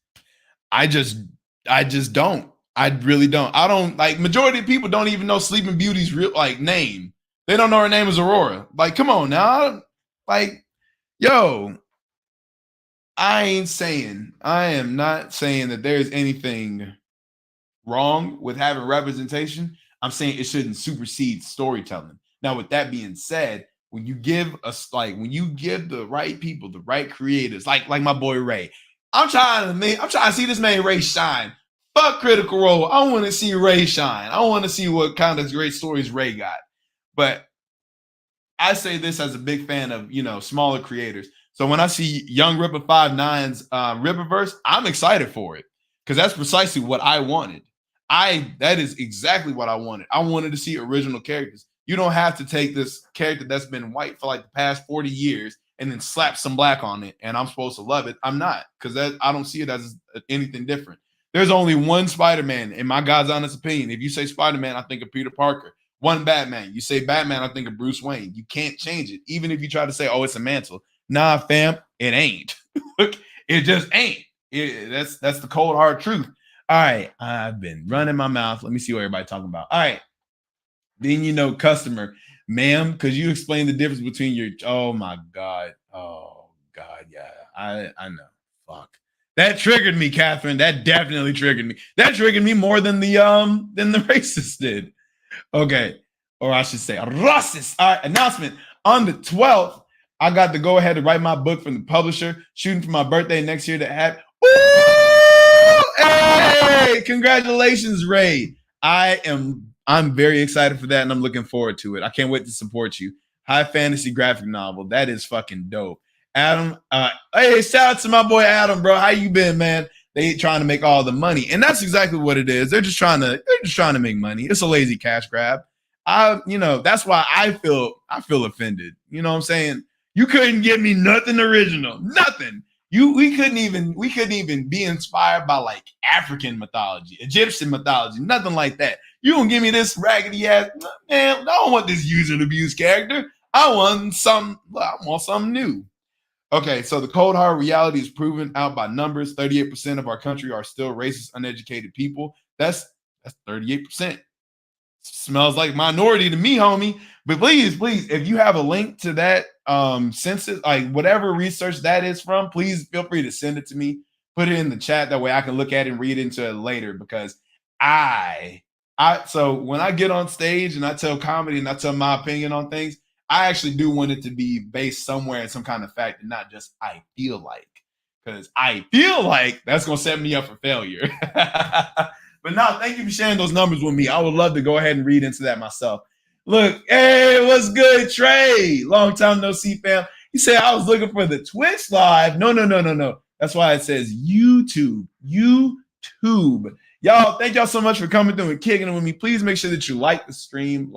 don't. I really don't. I don't, like, majority of people don't even know Sleeping Beauty's real name. They don't know her name is Aurora. Like, come on now. Like, yo, I am not saying that there's anything wrong with having representation. I'm saying it shouldn't supersede storytelling. Now, with that being said, when you give the right people, the right creators, like my boy Ray, I'm trying to see this man Ray shine. Fuck Critical Role. I want to see Ray shine. I want to see what kind of great stories Ray got. But I say this as a big fan of, smaller creators. So when I see Young Ripper 5'9's Ripperverse, I'm excited for it, because that's precisely what I wanted. That is exactly what I wanted. I wanted to see original characters. You don't have to take this character that's been white for like the past 40 years and then slap some black on it and I'm supposed to love it. I'm not, because I don't see it as anything different. There's only one Spider-Man, in my God's honest opinion. If you say Spider-Man, I think of Peter Parker. One Batman. You say Batman, I think of Bruce Wayne. You can't change it. Even if you try to say, oh, it's a mantle. Nah, fam, it ain't. It just ain't. That's the cold, hard truth. All right, I've been running my mouth. Let me see what everybody's talking about. All right. Then, customer, ma'am, could you explain the difference between your, oh my God. Oh God, yeah. I know. Fuck. That triggered me, Catherine. That definitely triggered me. That triggered me more than the racist did. Okay. Or I should say racist. All right, announcement. On the 12th, I got to go ahead and write my book from the publisher, shooting for my birthday next year to have. Ooh! Hey! Congratulations, Ray. I'm very excited for that, and I'm looking forward to it. I can't wait to support you. High fantasy graphic novel. That is fucking dope. Adam, hey, shout out to my boy Adam, bro. How you been, man? They trying to make all the money, and that's exactly what it is. They're just trying to make money. It's a lazy cash grab. That's why I feel offended. You know what I'm saying? You couldn't give me nothing original, nothing. We couldn't even be inspired by like African mythology, Egyptian mythology, nothing like that. You gonna give me this raggedy ass man? I don't want this user and abuse character. I want something new. Okay, so the cold hard reality is proven out by numbers. 38% of our country are still racist, uneducated people. That's 38%. Smells like minority to me, homie. But please, if you have a link to that census, like whatever research that is from, please feel free to send it to me. Put it in the chat. That way I can look at it and read into it later. Because I so when I get on stage and I tell comedy and I tell my opinion on things, I actually do want it to be based somewhere in some kind of fact and not just I feel like. Because I feel like that's gonna set me up for failure. But no, thank you for sharing those numbers with me. I would love to go ahead and read into that myself. Look, hey, what's good, Trey? Long time no see, fam. He said I was looking for the Twitch live. No. That's why it says YouTube. YouTube. Y'all, thank y'all so much for coming through and kicking it with me. Please make sure that you like the stream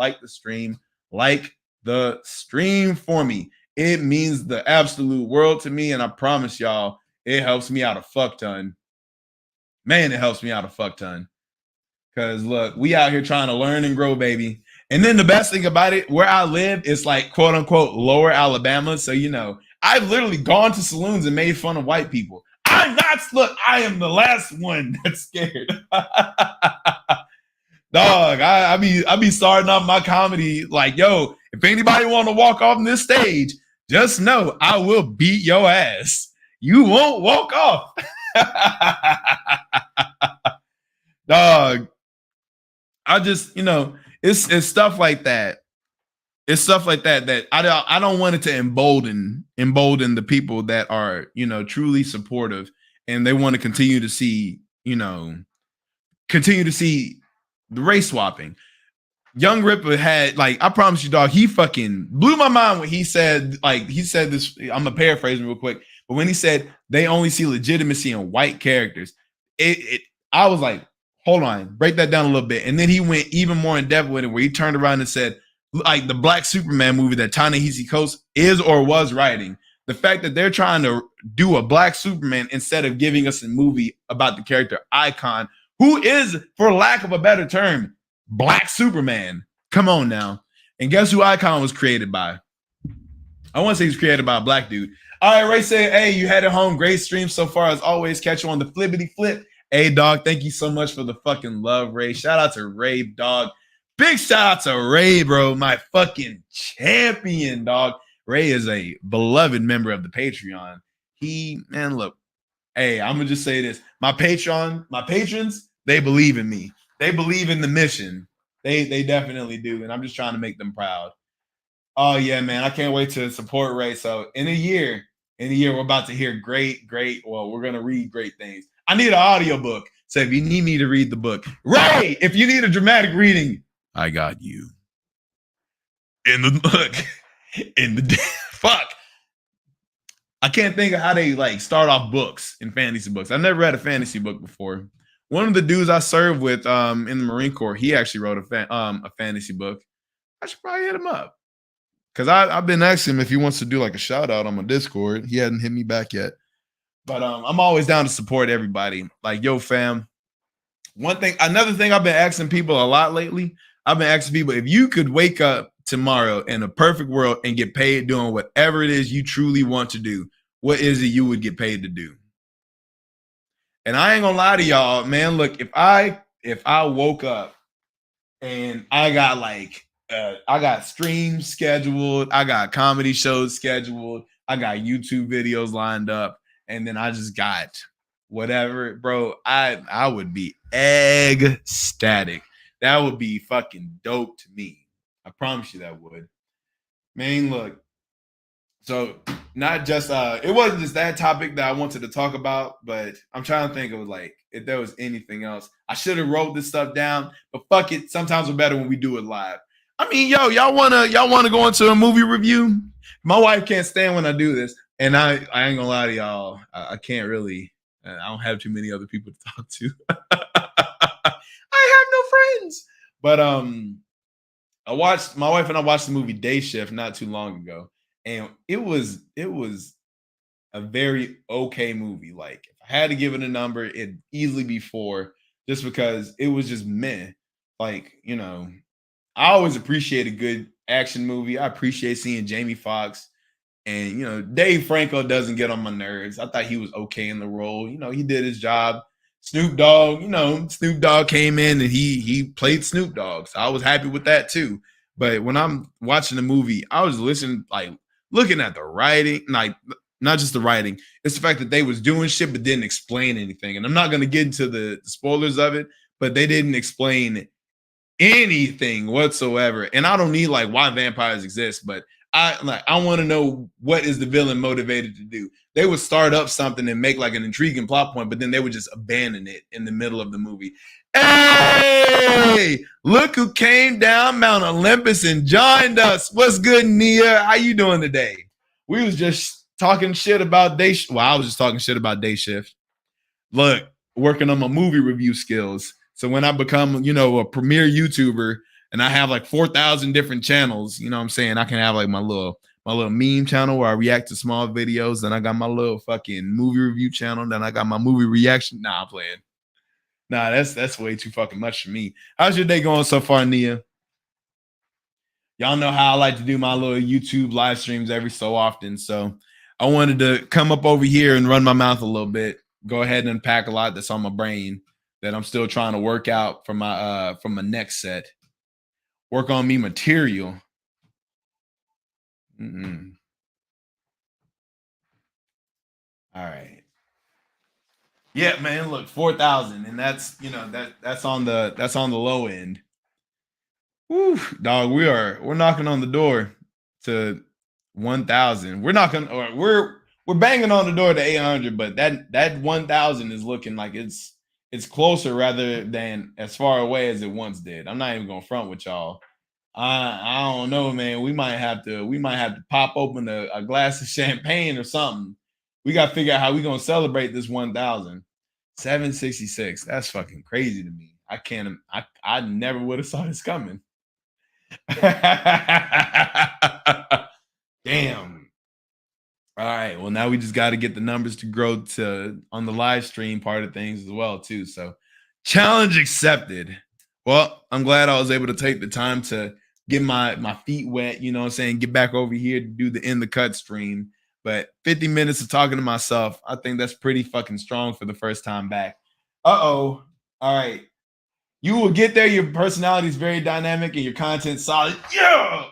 for me. It means the absolute world to me, and I promise y'all, it helps me out a fuck ton. Man, it helps me out a fuck ton. Because look, we out here trying to learn and grow, baby. And then the best thing about it, where I live, is like quote unquote lower Alabama. So, you know, I've literally gone to saloons and made fun of white people. I am the last one that's scared. Dog, I be starting off my comedy like, yo, if anybody want to walk off this stage, just know I will beat your ass. You won't walk off. Dog, I just, you know, it's stuff like that. It's stuff like that that I don't want it to embolden the people that are, you know, truly supportive and they want to continue to see the race swapping. Young Ripper had, like, I promise you, dog, he fucking blew my mind when he said this. I'm gonna paraphrase real quick, but when he said they only see legitimacy in white characters, I was like, hold on, break that down a little bit. And then he went even more in depth with it, where he turned around and said, like the Black Superman movie that Ta-Nehisi Coates is or was writing, the fact that they're trying to do a Black Superman instead of giving us a movie about the character Icon, who is, for lack of a better term, Black Superman. Come on now. And guess who Icon was created by? I want to say he's created by a Black dude. All right, Ray said, hey, you had it home. Great stream so far as always. Catch you on the flippity flip. Hey, dog, thank you so much for the fucking love, Ray. Shout out to Ray, dog. Big shout out to Ray, bro. My fucking champion, dog. Ray is a beloved member of the Patreon. Man, look, hey, I'm going to just say this. My patrons, they believe in me. They believe in the mission. They definitely do. And I'm just trying to make them proud. Oh, yeah, man. I can't wait to support Ray. So in a year, we're about to hear well, we're going to read great things. I need an audiobook. So if you need me to read the book, Ray, if you need a dramatic reading, I got you. In the book. In the fuck. I can't think of how they like start off books in fantasy books. I've never read a fantasy book before. One of the dudes I served with in the Marine Corps, he actually wrote a fantasy book. I should probably hit him up. Because I've been asking him if he wants to do like a shout out on my Discord. He hadn't hit me back yet. But I'm always down to support everybody. Like, yo, fam. Another thing I've been asking people a lot lately, I've been asking people, if you could wake up tomorrow in a perfect world and get paid doing whatever it is you truly want to do, what is it you would get paid to do? And I ain't gonna lie to y'all, man. Look, if I woke up and I got I got streams scheduled, I got comedy shows scheduled, I got YouTube videos lined up, and then I just got whatever, bro, I would be ecstatic. That would be fucking dope to me. I promise you that would. Man, look. So not just it wasn't just that topic that I wanted to talk about, but I'm trying to think of like if there was anything else. I should have wrote this stuff down, but fuck it. Sometimes we're better when we do it live. I mean, yo, y'all wanna go into a movie review? My wife can't stand when I do this, and I ain't gonna lie to y'all. I can't really. I don't have too many other people to talk to. I have no friends. But my wife and I watched the movie Day Shift not too long ago. And it was a very okay movie. Like if I had to give it a number, it'd easily be 4, just because it was just meh. Like, I always appreciate a good action movie. I appreciate seeing Jamie Foxx. And Dave Franco doesn't get on my nerves. I thought he was okay in the role. He did his job. Snoop Dogg, Snoop Dogg came in and he played Snoop Dogg. So I was happy with that too. But when I'm watching the movie, I was listening, like looking at the writing, like not just the writing, it's the fact that they was doing shit but didn't explain anything. And I'm not gonna get into the spoilers of it, but they didn't explain anything whatsoever. And I don't need like why vampires exist, but I want to know, what is the villain motivated to do? They would start up something and make like an intriguing plot point, but then they would just abandon it in the middle of the movie. Hey, look who came down Mount Olympus and joined us. What's good, Nia? How you doing today? We was just talking shit about day. Well, I was just talking shit about day shift. Look, working on my movie review skills. So when I become, a premier YouTuber and I have like 4,000 different channels, you know what I'm saying? I can have like my little meme channel where I react to small videos. Then I got my little fucking movie review channel. Then I got my movie reaction. Nah, I'm playing. Nah, that's way too fucking much for me. How's your day going so far, Nia? Y'all know how I like to do my little YouTube live streams every so often. So I wanted to come up over here and run my mouth a little bit. Go ahead and unpack a lot that's on my brain that I'm still trying to work out for my next set. Work on me material. Mm-mm. All right. Yeah, man. Look, 4,000, and that's that's on the low end. Woo, dog. We're knocking on the door to 1,000. We're banging on the door to 800, but that 1,000 is looking like it's closer rather than as far away as it once did. I'm not even gonna front with y'all. I don't know, man. We might have to pop open a glass of champagne or something. We got to figure out how we gonna celebrate this 1,000. 766. That's fucking crazy to me. I can't. I never would have saw this coming. Damn. All right. Well, now we just got to get the numbers to grow to on the live stream part of things as well, too. So, challenge accepted. Well, I'm glad I was able to take the time to get my feet wet, you know what I'm saying, get back over here to do the In the Cut stream. But 50 minutes of talking to myself, I think that's pretty fucking strong for the first time back. Uh-oh. All right. You will get there. Your personality is very dynamic and your content solid. Yeah.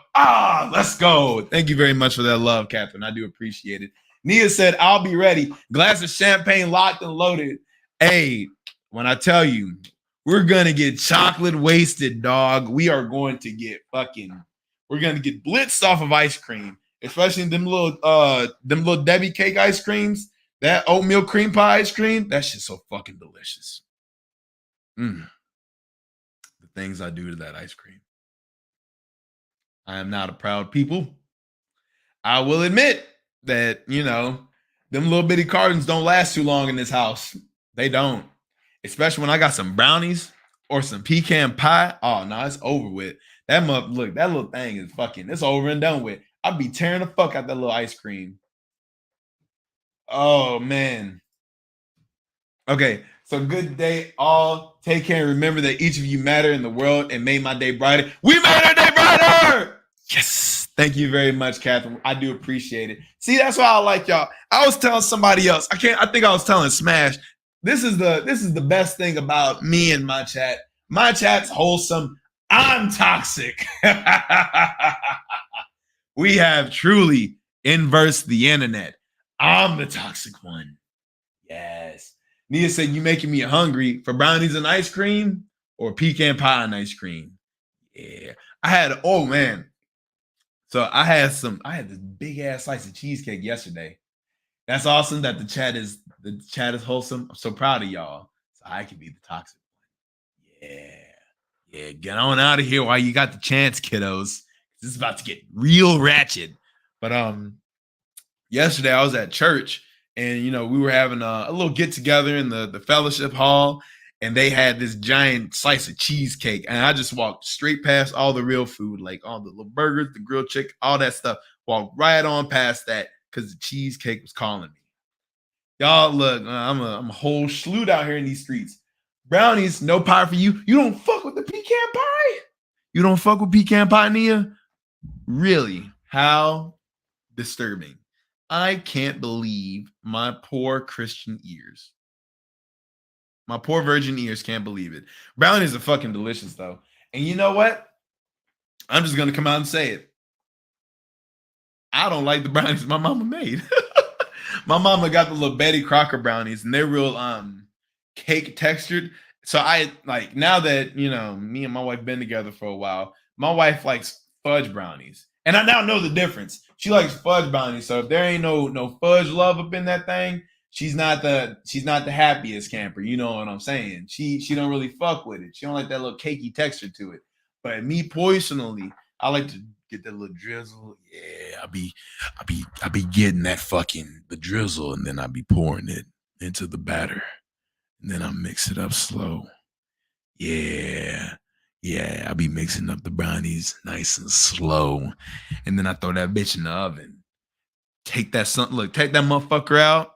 Let's go. Thank you very much for that love, Catherine. I do appreciate it. Nia said, I'll be ready. Glass of champagne locked and loaded. Hey, when I tell you, we're going to get chocolate wasted, dog. We're going to get blitzed off of ice cream, especially them little Debbie cake ice creams, that oatmeal cream pie ice cream. That shit's so fucking delicious. The things I do to that ice cream. I am not a proud people. I will admit that, them little bitty cartons don't last too long in this house. They don't. Especially when I got some brownies or some pecan pie. Oh, no, it's over with. That little thing is it's over and done with. I'd be tearing the fuck out that little ice cream. Oh, man. Okay, so good day, all. Take care and remember that each of you matter in the world and made my day brighter. We made our day brighter! Yes. Thank you very much, Catherine. I do appreciate it. See, that's why I like y'all. I was telling somebody else. I think I was telling Smash. This is the best thing about me and my chat. My chat's wholesome. I'm toxic. We have truly inversed the internet. I'm the toxic one. Yes. Nia said, you making me hungry for brownies and ice cream or pecan pie and ice cream? Yeah. Oh man. So I had this big ass slice of cheesecake yesterday. That's awesome that the chat is wholesome. I'm so proud of y'all. So I can be the toxic one. Yeah. Yeah. Get on out of here while you got the chance, kiddos. This is about to get real ratchet. But yesterday I was at church and we were having a little get together in the fellowship hall, and they had this giant slice of cheesecake, and I just walked straight past all the real food, like all the little burgers, the grilled chicken, all that stuff. Walked right on past that because the cheesecake was calling me. Y'all look, I'm a whole schloot out here in these streets. Brownies, no pie for you. You don't fuck with the pecan pie? You don't fuck with pecan pie, Nia? Really? How disturbing. I can't believe my poor Christian ears. My poor virgin ears can't believe it. Brownies are fucking delicious, though. And you know what? I'm just gonna come out and say it. I don't like the brownies my mama made. My mama got the little Betty Crocker brownies, and they're real cake textured. So I like now that me and my wife been together for a while. My wife likes fudge brownies, and I now know the difference. She likes fudge brownies. So if there ain't no fudge love up in that thing, she's not the happiest camper. You know what I'm saying? She don't really fuck with it. She don't like that little cakey texture to it. But me personally, I like to get that little drizzle. Yeah, I be getting that fucking the drizzle, and then I be pouring it into the batter, and then I mix it up slow. Yeah, yeah, I be mixing up the brownies nice and slow, and then I throw that bitch in the oven. Take that motherfucker out.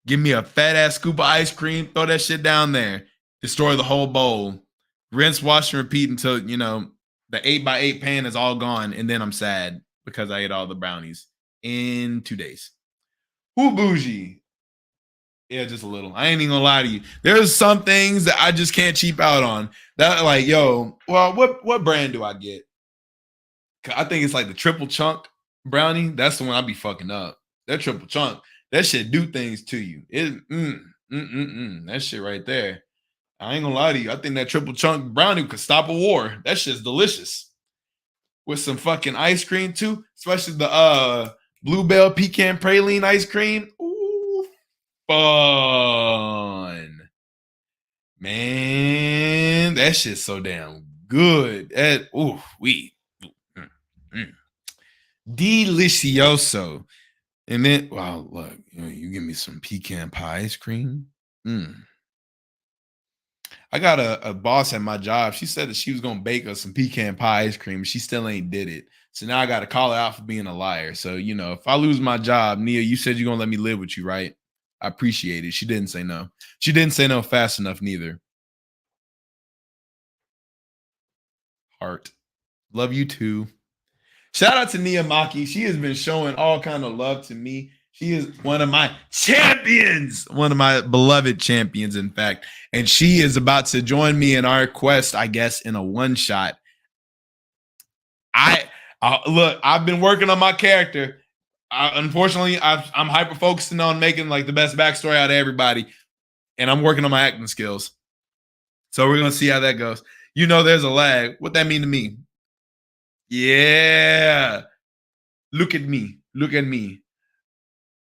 Give me a fat ass scoop of ice cream. Throw that shit down there. Destroy the whole bowl. Rinse, wash, and repeat until the 8x8 pan is all gone, and then I'm sad because I ate all the brownies in 2 days. Who bougie? Yeah, just a little. I ain't even gonna lie to you. There's some things that I just can't cheap out on. That like, yo, well, what brand do I get? I think it's like the triple chunk brownie. That's the one I be fucking up. That triple chunk, that shit do things to you. That shit right there. I ain't gonna lie to you. I think that triple chunk brownie could stop a war. That shit's delicious. With some fucking ice cream too, especially the bluebell pecan praline ice cream. Ooh, fun. Man, that shit's so damn good. Mm, mm. Delicioso. And then, wow, look, you give me some pecan pie ice cream. Mm. I got a boss at my job. She said that she was gonna bake us some pecan pie ice cream. She still ain't did it. So now I got to call her out for being a liar. So if I lose my job, Nia, you said you're gonna let me live with you, right? I appreciate it. She didn't say no. She didn't say no fast enough neither. Heart. Love you too. Shout out to Nia Maki. She has been showing all kind of love to me. She is one of my champions, one of my beloved champions, in fact. And she is about to join me in our quest, I guess, in a one shot. Look, I've been working on my character. Unfortunately, I'm hyper focusing on making like the best backstory out of everybody, and I'm working on my acting skills. So we're gonna see how that goes. There's a lag. What that mean to me? Yeah. Look at me. Look at me.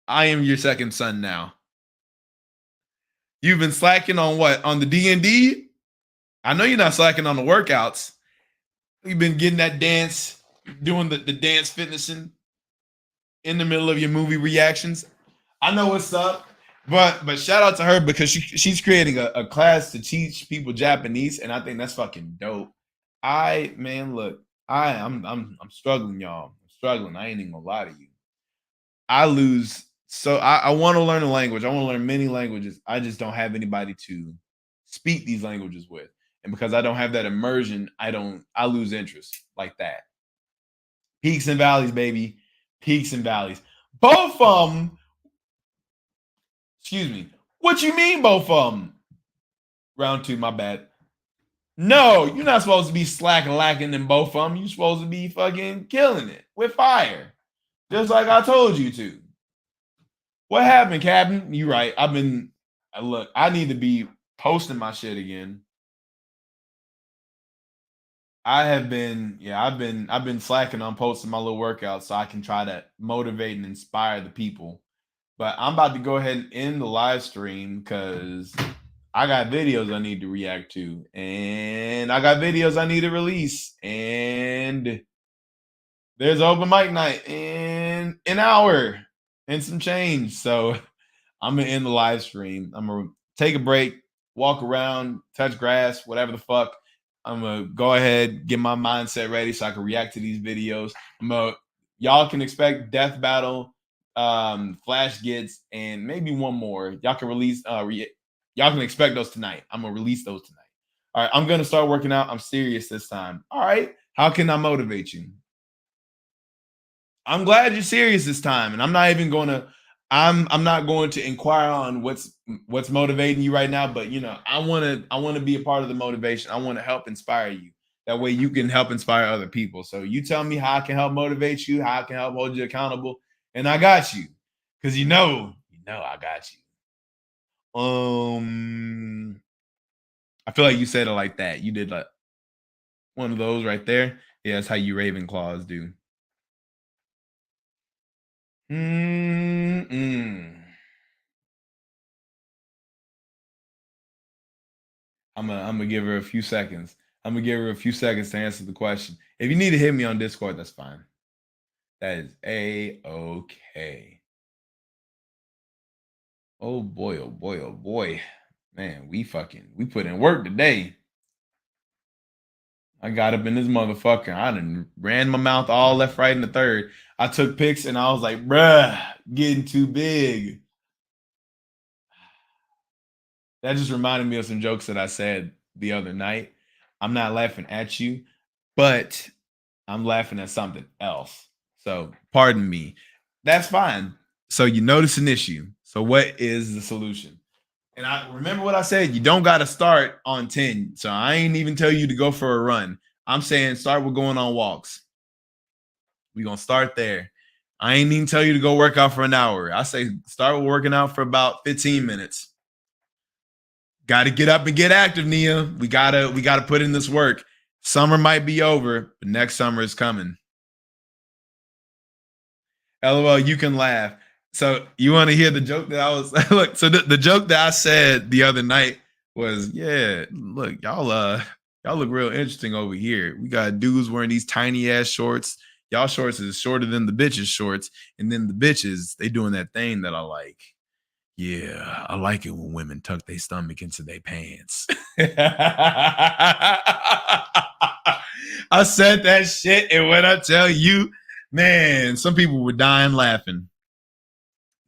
I am your second son now. You've been slacking on what? On the D&D? I know you're not slacking on the workouts. You've been getting that dance, doing the dance fitnessing in the middle of your movie reactions. I know what's up. But shout out to her because she's creating a class to teach people Japanese, and I think that's fucking dope. Look, I'm struggling, y'all. I'm struggling. I ain't even gonna lie to you. I lose. So I want to learn a language. I want to learn many languages. I just don't have anybody to speak these languages with. And because I don't have that immersion, I lose interest like that. Peaks and valleys, baby. Peaks and valleys. Both of them. Excuse me. What you mean both of them? Round two, my bad. No, you're not supposed to be slack and lacking in both of them. You're supposed to be fucking killing it with fire. Just like I told you to. What happened, Captain? You right. Look, I need to be posting my shit again. I've been slacking on posting my little workouts so I can try to motivate and inspire the people. But I'm about to go ahead and end the live stream because I got videos I need to react to, and I got videos I need to release, and there's open mic night in an hour and some change. So I'm gonna end the live stream. I'm gonna take a break, walk around, touch grass, whatever the fuck. I'm gonna go ahead, get my mindset ready so I can react to these videos. Y'all can expect Death Battle Flash gets, and maybe one more. Y'all can release. Y'all can expect those tonight. I'm gonna release those tonight. All right, I'm gonna start working out. I'm serious this time. All right, how can I motivate you? I'm glad you're serious this time, and I'm not even going to. I'm not going to inquire on what's motivating you right now, but I want to be a part of the motivation. I want to help inspire you. That way you can help inspire other people. So you tell me how I can help motivate you, how I can help hold you accountable, and I got you. Cause you know I got you. I feel like you said it like that. You did like one of those right there. Yeah, that's how you Ravenclaws do. Mm-mm. I'm gonna give her a few seconds. I'm gonna give her a few seconds to answer the question. If you need to hit me on Discord, that's fine. That is a okay. Oh boy, oh boy, oh boy. Man, we put in work today. I got up in this motherfucker. I done ran my mouth all left, right, and the third. I took pics and I was like, bruh, getting too big. That just reminded me of some jokes that I said the other night. I'm not laughing at you, but I'm laughing at something else. So pardon me. That's fine. So you notice an issue. So what is the solution? And I remember what I said. You don't got to start on 10. So I ain't even tell you to go for a run. I'm saying start with going on walks. We're gonna start there. I ain't even tell you to go work out for an hour. I say start with working out for about 15 minutes. Got to get up and get active, Nia. We gotta put in this work. Summer might be over, but next summer is coming. LOL, you can laugh. So you want to hear the joke that I was look, so the joke that I said the other night was, yeah, look, y'all look real interesting over here. We got dudes wearing these tiny ass shorts. Y'all shorts is shorter than the bitches' shorts. And then the bitches, they doing that thing that I like. Yeah, I like it when women tuck their stomach into their pants. I said that shit, and when I tell you, man, some people were dying laughing.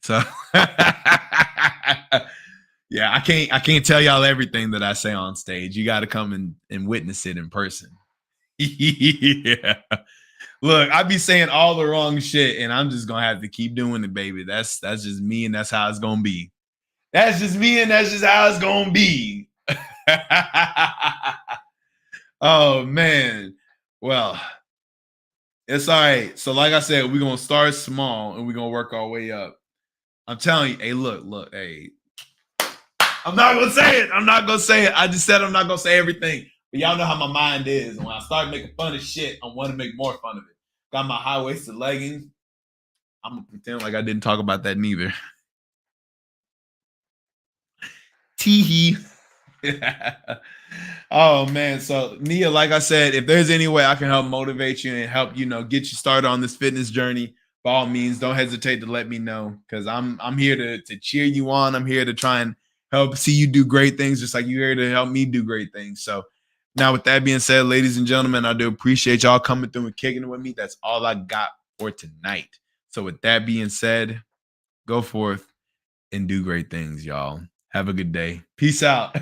So yeah, I can't tell y'all everything that I say on stage. You got to come and witness it in person. Yeah. Look, I be saying all the wrong shit, and I'm just gonna have to keep doing it, baby. That's just me, and that's how it's gonna be. That's just me, and that's just how it's gonna be. Oh man. Well, it's all right. So, like I said, we're gonna start small and we're gonna work our way up. I'm telling you, hey, look, hey. I'm not gonna say it. I'm not gonna say it. I just said I'm not gonna say everything. But y'all know how my mind is. When I start making fun of shit, I want to make more fun of it. Got my high-waisted leggings. I'm gonna pretend like I didn't talk about that neither. Teehee. Oh man. So Nia, like I said, if there's any way I can help motivate you and help, get you started on this fitness journey, by all means, don't hesitate to let me know. Cause I'm here to cheer you on. I'm here to try and help see you do great things, just like you're here to help me do great things. So now with that being said, ladies and gentlemen, I do appreciate y'all coming through and kicking it with me. That's all I got for tonight. So with that being said, go forth and do great things, y'all. Have a good day. Peace out.